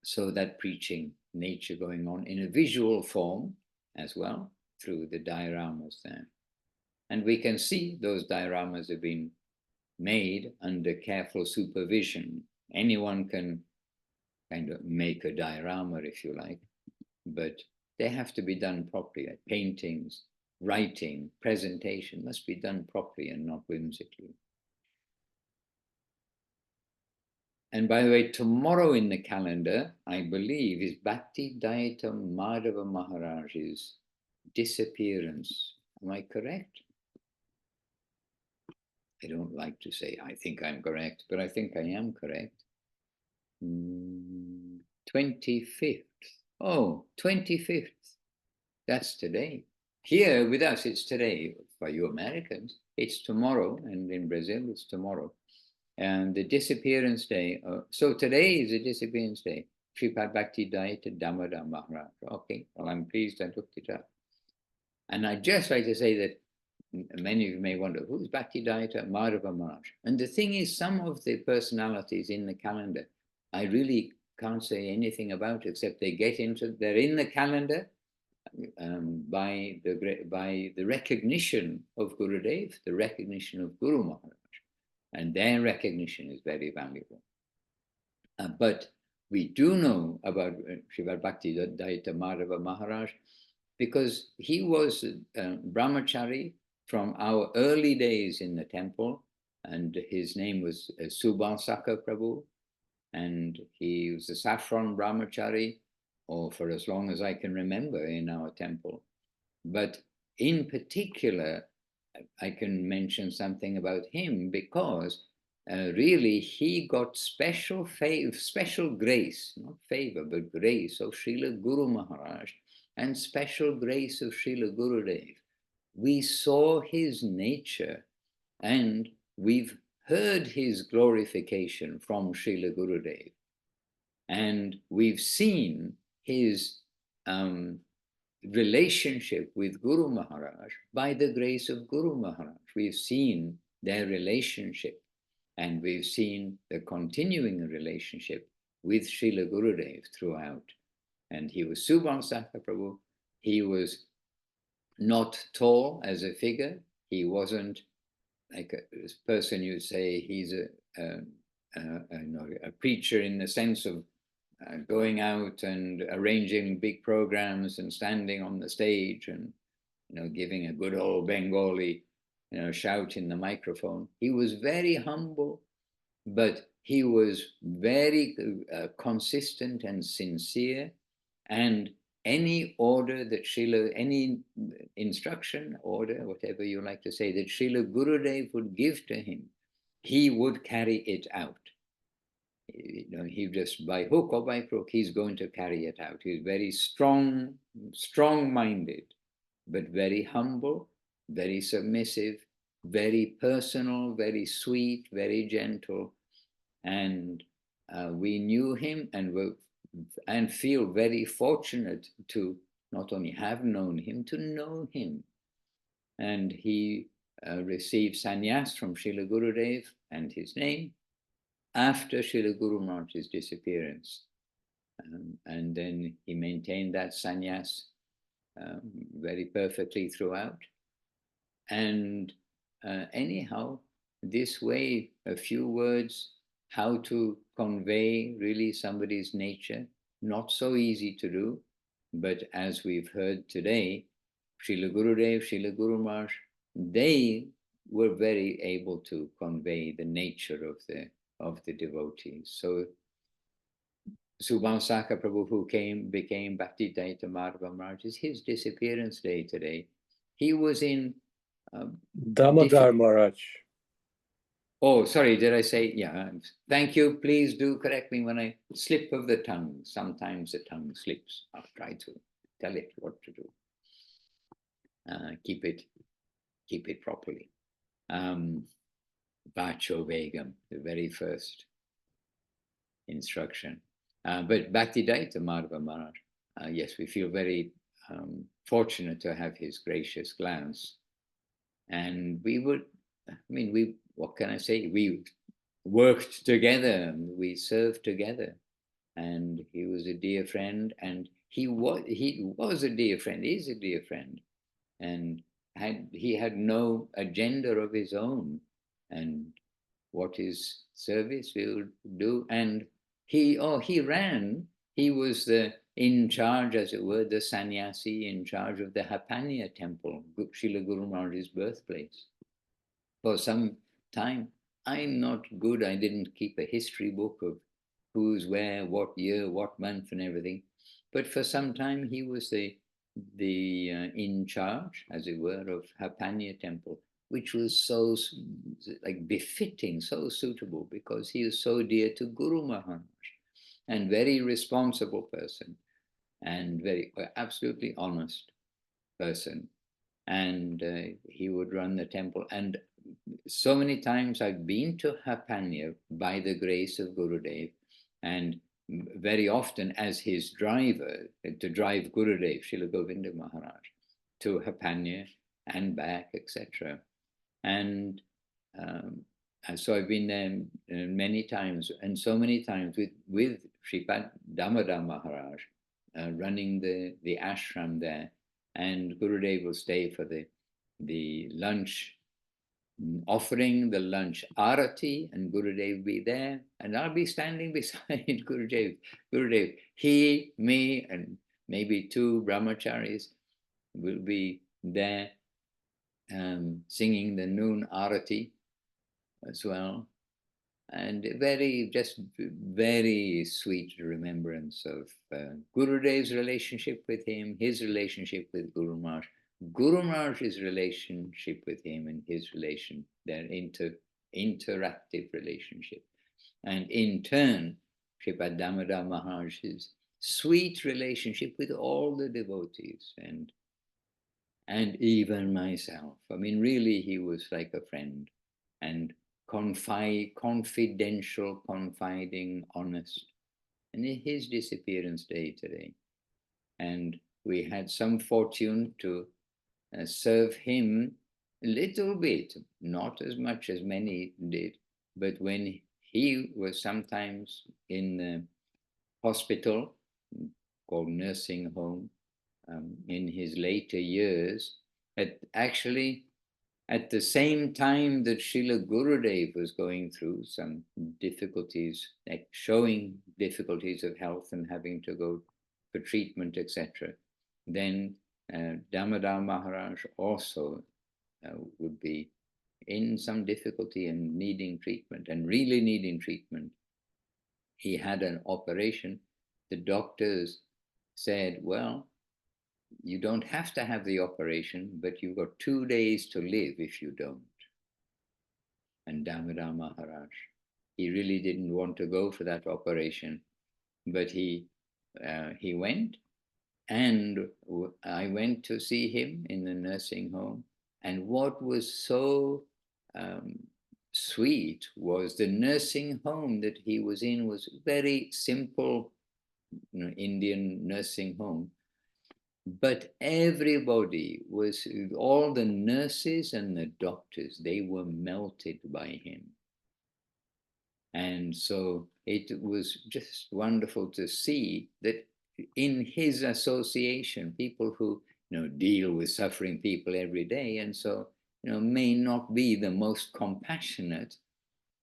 So that preaching nature going on in a visual form as well, through the dioramas there. And we can see those dioramas have been made under careful supervision. Anyone can kind of make a diorama, if you like, but they have to be done properly. Paintings, writing, presentation must be done properly and not whimsically. And by the way, tomorrow in the calendar, I believe, is Bhakti Daita Madhava Maharaj's disappearance. Am I correct? I don't like to say I think I'm correct, but I think I am correct. 25th. Oh, 25th. That's today. Here with us, it's today. For you Americans, it's tomorrow. And in Brazil, it's tomorrow. And the disappearance day. So today is the disappearance day. Sripad Bhakti Daita Damodar Maharaj. Okay, well, I'm pleased I looked it up. And I'd just like to say that many of you may wonder, who's Bhaktidatta Madhava Maharaj? And the thing is, some of the personalities in the calendar, I really can't say anything about except they're in the calendar by the recognition of Gurudev, the recognition of Guru Maharaj, and their recognition is very valuable. But we do know about Srila Bhaktidatta Madhava Maharaj because he was brahmachari from our early days in the temple, and his name was Subhansaka Prabhu, and he was a saffron brahmachari, or for as long as I can remember in our temple. But in particular, I can mention something about him because really he got special grace, not favor, but grace of Srila Guru Maharaj and special grace of Srila Gurudev. We saw his nature and we've heard his glorification from Srila Gurudev. And we've seen his relationship with Guru Maharaj by the grace of Guru Maharaj. We've seen their relationship and we've seen the continuing relationship with Srila Gurudev throughout. And he was Subhansaka Prabhu. He was not tall as a figure. He wasn't like a person you'd say he's a preacher in the sense of going out and arranging big programs and standing on the stage and giving a good old Bengali shout in the microphone. He was very humble, but he was very consistent and sincere, and any order that any instruction, order, whatever you like to say, that Srila Gurudev would give to him, he would carry it out. He just, by hook or by crook, he's going to carry it out. He's very strong-minded, but very humble, very submissive, very personal, very sweet, very gentle. And we knew him and feel very fortunate to not only have known him, to know him. And he received sannyas from Srila Gurudev and his name after Srila Guru Maharaj's disappearance. And then he maintained that sannyas very perfectly throughout. And anyhow, this way, a few words, how to convey really somebody's nature, not so easy to do, but as we've heard today, Srila Gurudev, Srila Guru Maharaj, they were very able to convey the nature of the devotees. So Subhansaka Prabhu, who became Bhaktidatta Madhava Maharaj, is his disappearance day today. He was in Damodar Maharaj. Oh, sorry, did I say? Yeah, thank you. Please do correct me when I slip of the tongue. Sometimes the tongue slips. I'll try to tell it what to do. Keep it properly. Vacho Vegam, the very first instruction. But Bhaktidatta Madhava Maharaj, yes, we feel very fortunate to have his gracious glance. And what can I say? We worked together, we served together, and he was a dear friend, and he was a dear friend, is a dear friend, and he had no agenda of his own, and what his service will do. And he was in charge, as it were, the sannyasi in charge of the Hapanya temple, Srila Guru Maharaj's birthplace. For some time, I'm not good, I didn't keep a history book of who's where, what year, what month and everything. But for some time, he was the in charge, as it were, of Hapanya temple, which was so befitting, so suitable, because he is so dear to Guru Maharaj and very responsible person and very absolutely honest person. And he would run the temple. And so many times I've been to Hapanya by the grace of Gurudev, and very often as his driver to drive Gurudev, Srila Govinda Maharaj. to Hapanya and back, etc. And so I've been there many times, and so many times with Sripad Damodar Maharaj running the ashram there, and Gurudev will stay for the lunch, offering the lunch arati, and Gurudev be there, and I'll be standing beside Gurudev. Gurudev, he, me, and maybe 2 brahmacharis will be there singing the noon arati as well. And just very sweet remembrance of Gurudev's relationship with him, his relationship with Guru Maharaj, Guru Maharaj's relationship with him, and his relation, their interactive relationship. And in turn, Sripad Damodar Maharaj's sweet relationship with all the devotees and even myself. I mean, really, he was like a friend, and confidential, confiding, honest. And his disappearance day today. And we had some fortune to serve him a little bit, not as much as many did, but when he was sometimes in the hospital, called nursing home, in his later years, actually at the same time that Srila Gurudev was going through some difficulties, like showing difficulties of health and having to go for treatment, etc., then Damodar Maharaj also would be in some difficulty and needing treatment, and really needing treatment. He had an operation. The doctors said, well, you don't have to have the operation, but you've got 2 days to live if you don't. And Damodar Maharaj, he really didn't want to go for that operation, but he went, and I went to see him in the nursing home. And what was so sweet was the nursing home that he was in was very simple, Indian nursing home. But everybody was, all the nurses and the doctors, they were melted by him. And so it was just wonderful to see that in his association, people who deal with suffering people every day, and so may not be the most compassionate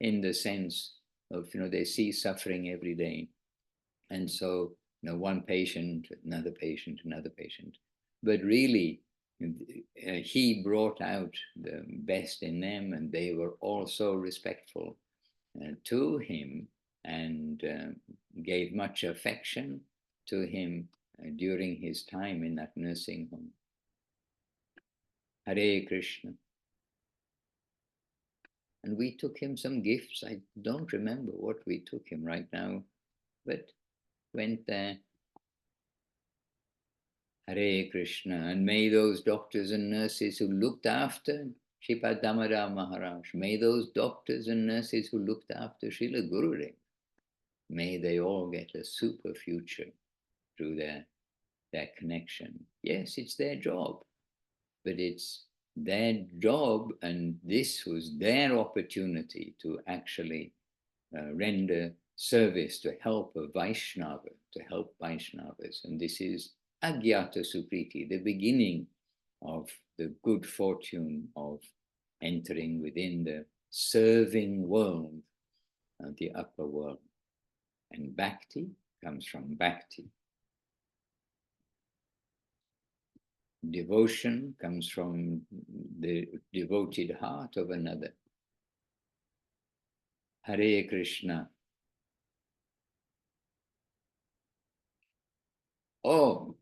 in the sense of they see suffering every day, and so one patient, another patient, another patient. But really, he brought out the best in them, and they were also respectful to him, and gave much affection to him during his time in that nursing home. Hare Krishna. And we took him some gifts. I don't remember what we took him right now, but went there. Hare Krishna. And may those doctors and nurses who looked after Sripad Damodar Maharaj, may those doctors and nurses who looked after Srila Gurudev, may they all get a super future through their connection. Yes, it's their job, but it's their job, and this was their opportunity to actually render service to help a Vaishnava, to help Vaishnavas. And this is Agyata Supriti, the beginning of the good fortune of entering within the serving world, the upper world. And Bhakti comes from Bhakti. Devotion comes from the devoted heart of another. Hare Krishna. Oh,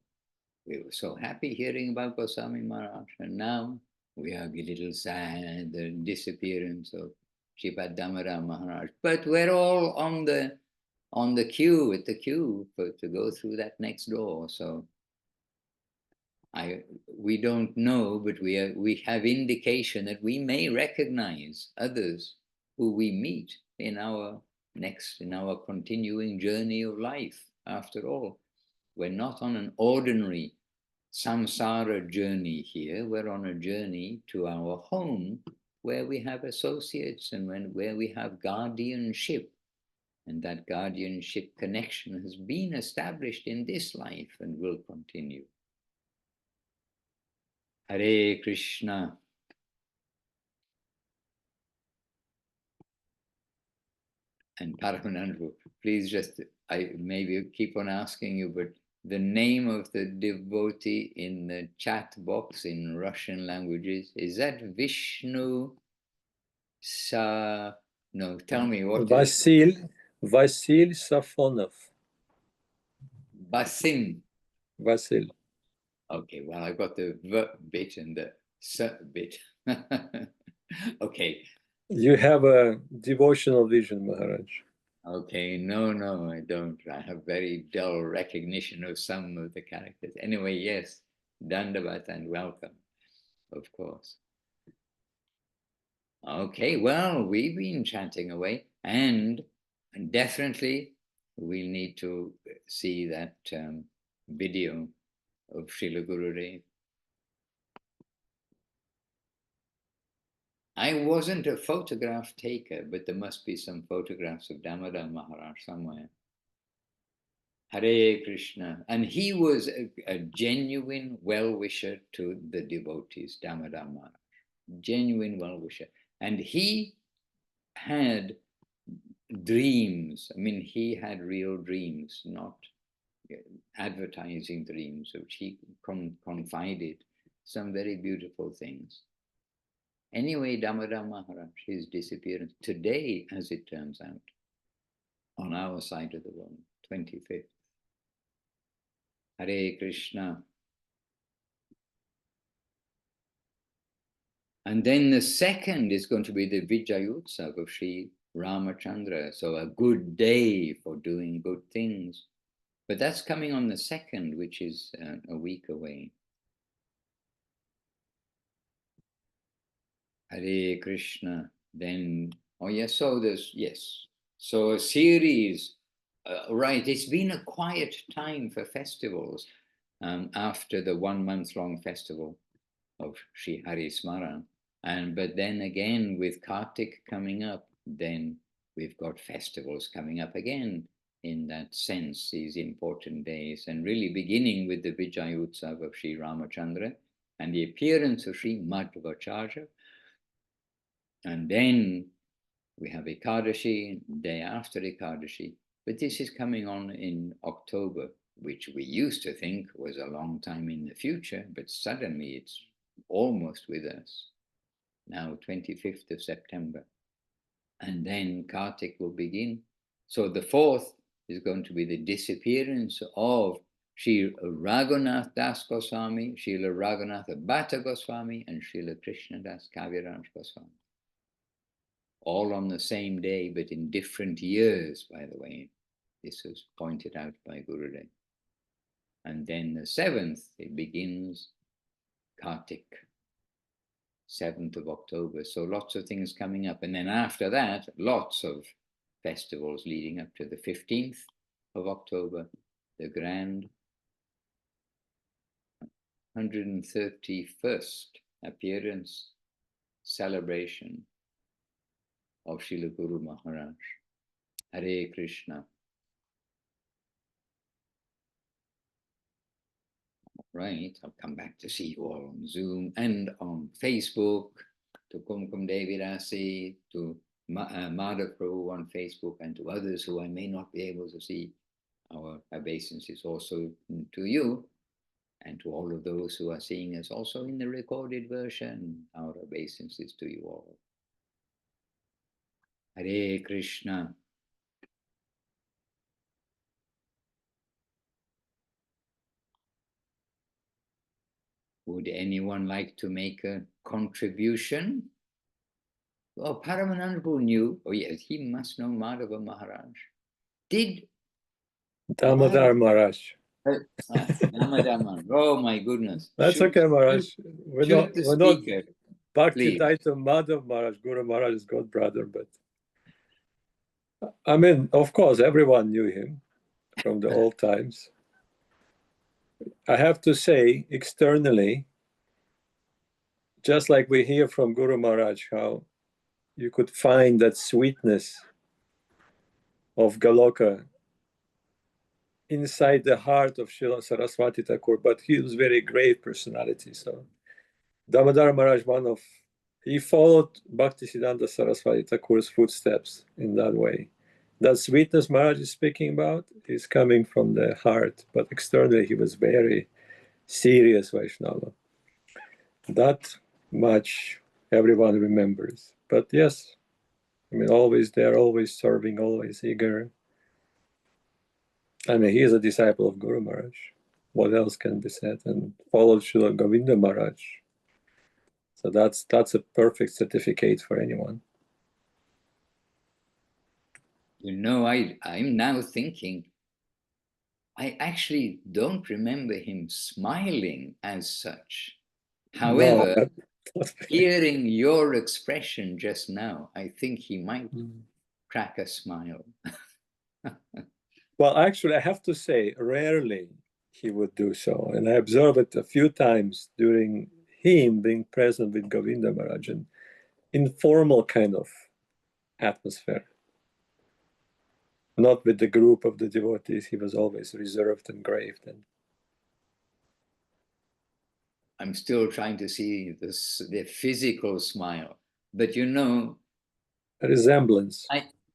we were so happy hearing about Goswami Maharaj, and now we are a little sad, the disappearance of Sripad Damodar Maharaj. But we're all on the queue, at the queue to go through that next door. So we don't know, but we have indication that we may recognize others who we meet in our continuing journey of life. After all, we're not on an ordinary samsara journey here. We're on a journey to our home where we have associates and where we have guardianship. And that guardianship connection has been established in this life and will continue. Hare Krishna. And Paramananda, please just, I maybe keep on asking you, but the name of the devotee in the chat box in Russian languages, is that Vishnu no, tell me what Vasil Safonov. Basim. Vasil. Okay, well, I got the V bit and the S bit. Okay. You have a devotional vision, Maharaj. Okay, no, I don't. I have very dull recognition of some of the characters. Anyway, yes, Dandavat and welcome, of course. Okay, well, we've been chatting away, and definitely we'll need to see that video of Srila Gurudev. I wasn't a photograph taker, but there must be some photographs of Damodar Maharaj somewhere. Hare Krishna. And he was a genuine well-wisher to the devotees, Damodar Maharaj. Genuine well-wisher. And he had dreams. I mean, he had real dreams, not advertising dreams, which he confided some very beautiful things. Anyway, Damodar Maharaj, his disappearance today, as it turns out, on our side of the world, 25th. Hare Krishna. And then the second is going to be the Vijayotsav of Sri Ramachandra. So a good day for doing good things. But that's coming on the 2nd, which is a week away. Hare Krishna. Then, oh yes, so there's, yes. So a series, right, it's been a quiet time for festivals after the 1 month long festival of Sri Hari Smaran. But then again, with Karttik coming up, then we've got festivals coming up again in that sense, these important days, and really beginning with the Vijayotsav of Sri Ramachandra and the appearance of Sri Madhvacharya. And then we have Ekadashi, day after Ekadashi, but this is coming on in October, which we used to think was a long time in the future, but suddenly it's almost with us. Now 25th of September. And then Kartik will begin. So the 4th is going to be the disappearance of Srila Raghunath Das Goswami, Srila Raghunath Bhatta Goswami, and Srila Kṛṣṇa Das Kaviraj Goswami. All on the same day, but in different years, by the way. This was pointed out by Gurudev. And then the 7th, it begins Kartik, 7th of October. So lots of things coming up. And then after that, lots of festivals leading up to the 15th of October, the grand 131st appearance celebration of Srila Guru Maharaj. Hare Krishna. Right, I'll come back to see you all on Zoom and on Facebook, to Kumkum Devi Dasi, to Madhav Prabhu on Facebook, and to others who I may not be able to see. Our obeisances also to you, and to all of those who are seeing us also in the recorded version, our obeisances to you all. Hare Krishna. Would anyone like to make a contribution? Oh, Paramananda Prabhu knew. Oh yes, he must know Madhava Maharaj. Did Damodar Maharaj. Damodar Maharaj. Oh my goodness. That's okay, Maharaj. We're not Bhakti Daita Madhav Maharaj, Guru Maharaj's god brother, but I mean, of course, everyone knew him from the old times. I have to say, externally, just like we hear from Guru Maharaj, how you could find that sweetness of Galoka inside the heart of Srila Saraswati Thakur, but he was very great personality. So Damodar Maharaj, he followed Bhaktisiddhanta Saraswati Thakur's footsteps in that way. That sweetness Maharaj is speaking about is coming from the heart, but externally he was very serious Vaishnava. That much everyone remembers. But yes, I mean, always there, always serving, always eager. I mean, he is a disciple of Guru Maharaj. What else can be said? And followed Srila Govinda Maharaj. So that's a perfect certificate for anyone. You know, I'm now thinking, I actually don't remember him smiling as such. However, hearing your expression just now, I think he might crack a smile. Well, actually, I have to say, rarely he would do so. And I observed it a few times during him being present with Govinda Maharaj, an informal kind of atmosphere. Not with the group of the devotees. He was always reserved and grave. I'm still trying to see the physical smile. But you know, a resemblance.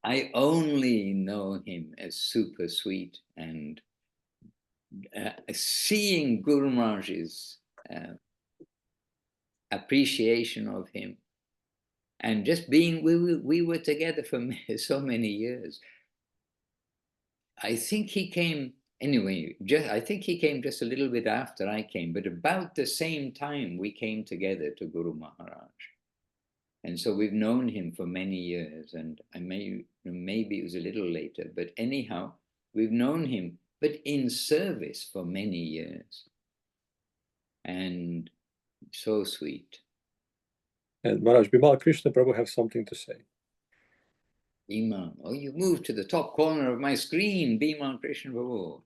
I only know him as super sweet, and seeing Guru Maharaj's appreciation of him, and just being, we were together for so many years. I think he came, anyway, I think he came just a little bit after I came, but about the same time we came together to Guru Maharaj. And so we've known him for many years, and maybe it was a little later, but anyhow, we've known him, but in service for many years. And so sweet. And Maharaj, Bimal Kṛṣṇa Prabhu have something to say. Bimal, oh, you moved to the top corner of my screen, Bimal Kṛṣṇa Prabhu.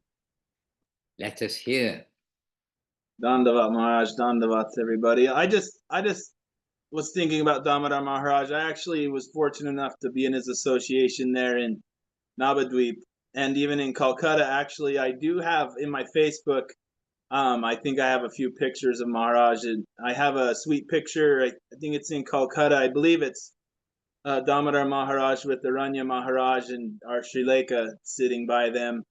Let us hear. Dandavat Maharaj, Dandavat everybody. I just was thinking about Damodar Maharaj. I actually was fortunate enough to be in his association there in Navadvip, and even in Calcutta. Actually, I do have in my Facebook, I think I have a few pictures of Maharaj, and I have a sweet picture. I think it's in Calcutta. I believe it's Damodar Maharaj with Aranya Maharaj and our Srila sitting by them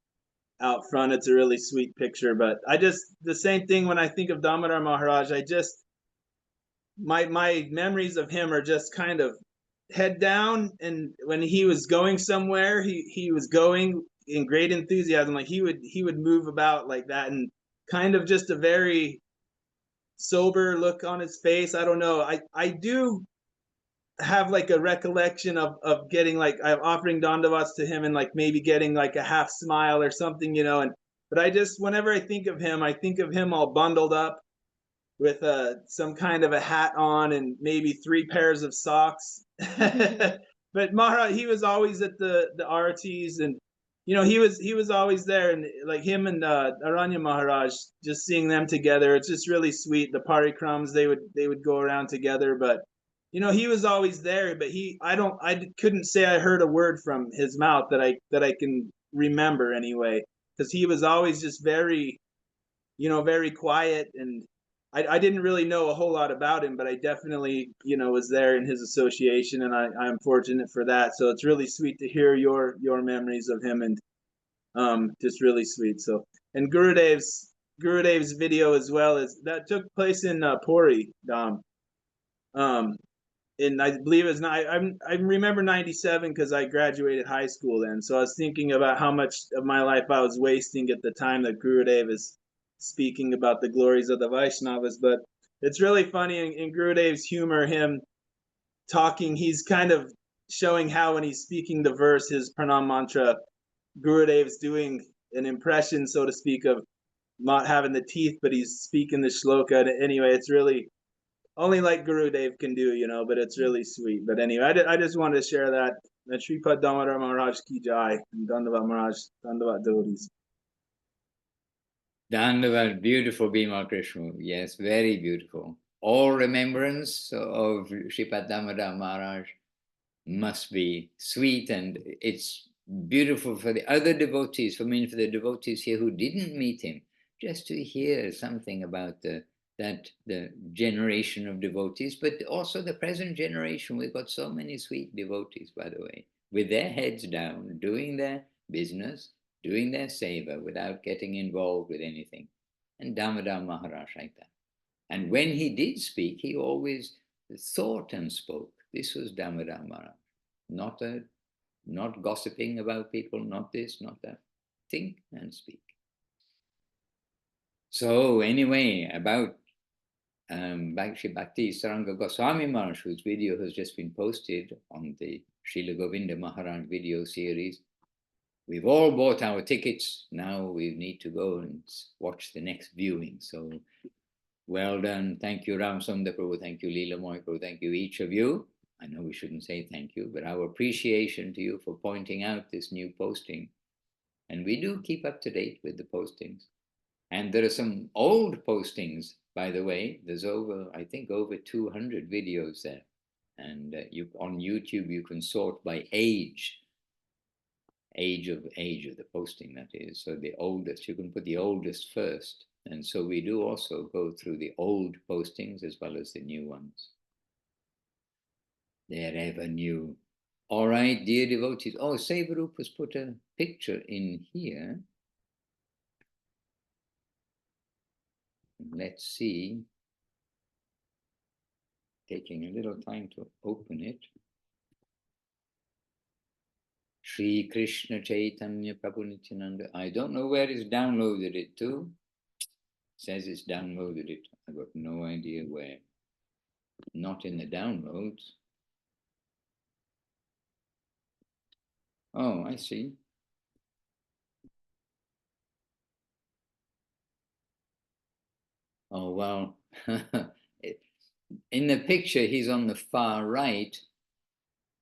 out front. It's a really sweet picture. But the same thing when I think of Damodar Maharaj, my memories of him are just kind of head down, and when he was going somewhere, he was going in great enthusiasm. Like he would move about like that, and kind of just a very sober look on his face. I don't know. I do have like a recollection of getting like I'm offering dandavats to him and like maybe getting like a half smile or something, you know. And but whenever I think of him all bundled up with some kind of a hat on and maybe 3 pairs of socks. But Maharaj, he was always at the artis, and you know, he was always there, and like him and Aranya Maharaj, just seeing them together, it's just really sweet. The parikrams, they would go around together, but you know, he was always there. But I couldn't say I heard a word from his mouth that I can remember anyway, because he was always just very, you know, very quiet, and I didn't really know a whole lot about him, but I definitely, you know, was there in his association, and I'm fortunate for that. So it's really sweet to hear your memories of him, and just really sweet. So, and Gurudev's video as well, that took place in Puri, and I believe it's not. I remember '97 because I graduated high school then. So I was thinking about how much of my life I was wasting at the time that Gurudev is speaking about the glories of the Vaishnavas. But it's really funny in Gurudev's humor, him talking, he's kind of showing how when he's speaking the verse, his pranam mantra, Gurudev's doing an impression, so to speak, of not having the teeth, but he's speaking the shloka. And anyway, it's really only like Gurudev can do, you know, but it's really sweet. But anyway, I just wanted to share that. Shripad Damodar Maharaj ki jai, and Dandavat Maharaj, Dandavat devotees. Dandavad, beautiful Bimal Krishna. Yes, very beautiful. All remembrance of Sripad Damodar Maharaj must be sweet, and it's beautiful for the other devotees, for the devotees here who didn't meet him, just to hear something about the generation of devotees, but also the present generation. We've got so many sweet devotees, by the way, with their heads down, doing their business, doing their seva without getting involved with anything. And Damodar Maharaj like that. And when he did speak, he always thought and spoke. This was Damodar Maharaj, not gossiping about people, not this, not that. Think and speak. So anyway, about Bhakti Saranga Goswami Maharaj, whose video has just been posted on the Srila Govinda Maharaj video series. We've all bought our tickets. Now we need to go and watch the next viewing. So well done. Thank you, Ramsundar Prabhu. Thank you, Leela Moy Prabhu. Thank you, each of you. I know we shouldn't say thank you, but our appreciation to you for pointing out this new posting. And we do keep up to date with the postings. And there are some old postings, by the way. There's I think over 200 videos there. And on YouTube, you can sort by age of the posting, that is. So the oldest, you can put the oldest first. And so we do also go through the old postings as well as the new ones. They're ever new. All right, dear devotees. Oh, Sevarup has put a picture in here. Let's see. Taking a little time to open it. Sri Kṛṣṇa Chaitanya Prabhu Nityananda. I don't know where it's downloaded it to. It says it's downloaded it. I've got no idea where. Not in the downloads. Oh, I see. Oh, well. In the picture, he's on the far right,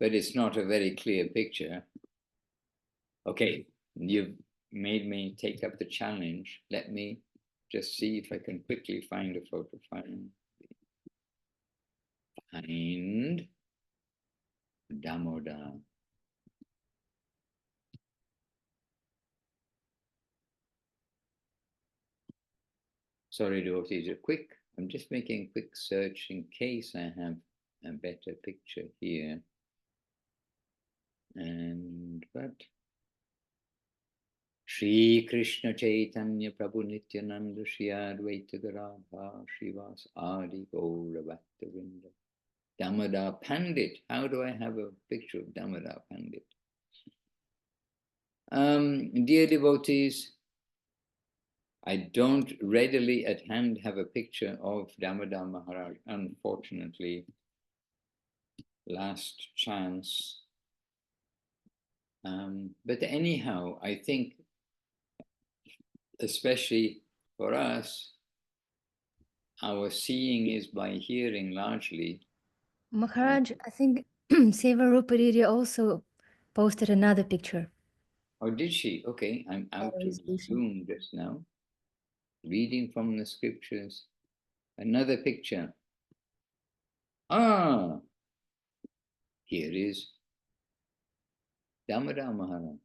but it's not a very clear picture. Okay, you've made me take up the challenge. Let me just see if I can quickly find a photo. Find Damodar. Sorry, devotees, I'm just making a quick search in case I have a better picture here. But Shri Kṛṣṇa Chaitanya Prabhu Nityananda Shri Advaita Gadadhar Srivas Adi Gaura Bhakta-vrinda. Damodar Pandit. How do I have a picture of Damodar Pandit? Dear devotees, I don't readily at hand have a picture of Damodar Maharaj, unfortunately. Last chance. But anyhow, I think, especially for us, our seeing is by hearing largely. Maharaj, I think Sevarupa also posted another picture. Oh, did she? Okay, I'm out of Zoom just now. Reading from the scriptures. Another picture. Ah, here is Damodar Maharaj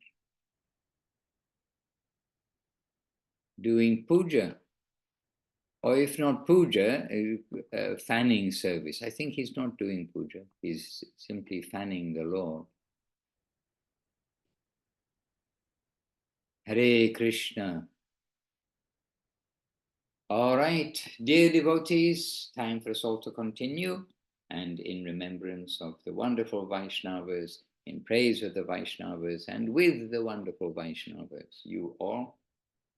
doing puja, or if not puja, fanning service. I think he's not doing puja. He's simply fanning the Lord. Hare Krishna. All right, dear devotees, time for us all to continue, and in remembrance of the wonderful Vaishnavas, in praise of the Vaishnavas, and with the wonderful Vaishnavas, you all,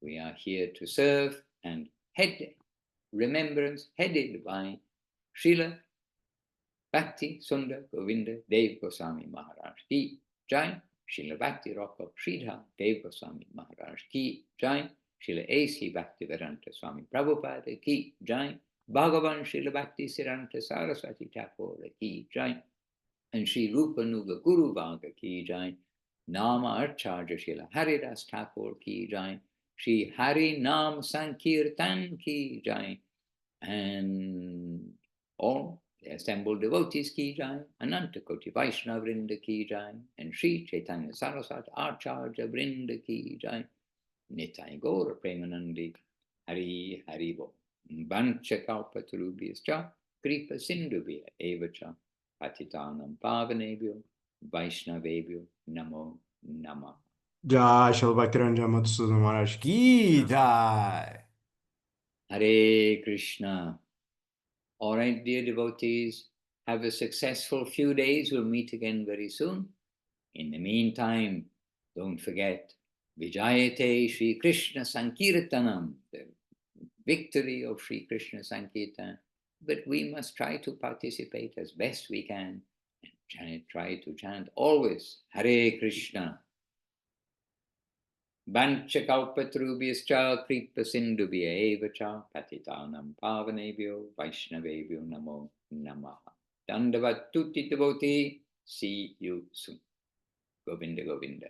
we are here to serve, and headed by Srila Bhakti Sundar Govinda Dev Goswami Maharaj Ki Jai, Srila Bhakti Rock of Sridhar Dev Goswami Maharaj Ki Jai, Srila A.C. Bhaktivedanta Swami Prabhupada Ki Jai, Bhagavan Srila Bhakti Siddhanta Saraswati Thakur Ki Jai, and Sri Rupa Nuga Guru Bhaga Ki Jai, Nama Archarya Srila Haridas Thakur Ki Jai, Shri Hari Nam Sankirtan ki jai, and all the assembled devotees ki jai, Ananta Koti Vaishnava Vrinda ki jai, and Shri Chaitanya Saraswat Acharya Vrinda ki jai, Nitai Gaura Premanandi, Hari Hari Bo, Vancha Kalpatarubhyascha, Kripa Sindhubhya Evacha, Patitanam Pavanebhyo, Vaishnavebhyo, Namo Namah. Jai Shri Bhaktivedanta Madhusudan Maharaj ki jai. Hare Krishna. All right, dear devotees, have a successful few days. We'll meet again very soon. In the meantime, don't forget, Vijayate Sri Krishna Sankirtanam, the victory of Sri Krishna Sankirtan. But we must try to participate as best we can and try to chant always Hare Krishna. Vanchakalpatarubhyascha kripasindhubhya evacha patitanam pavanebhyo vaishnavebhyo namo namaha. Dandavat tutti devotee. See you soon. Govinda Govinda.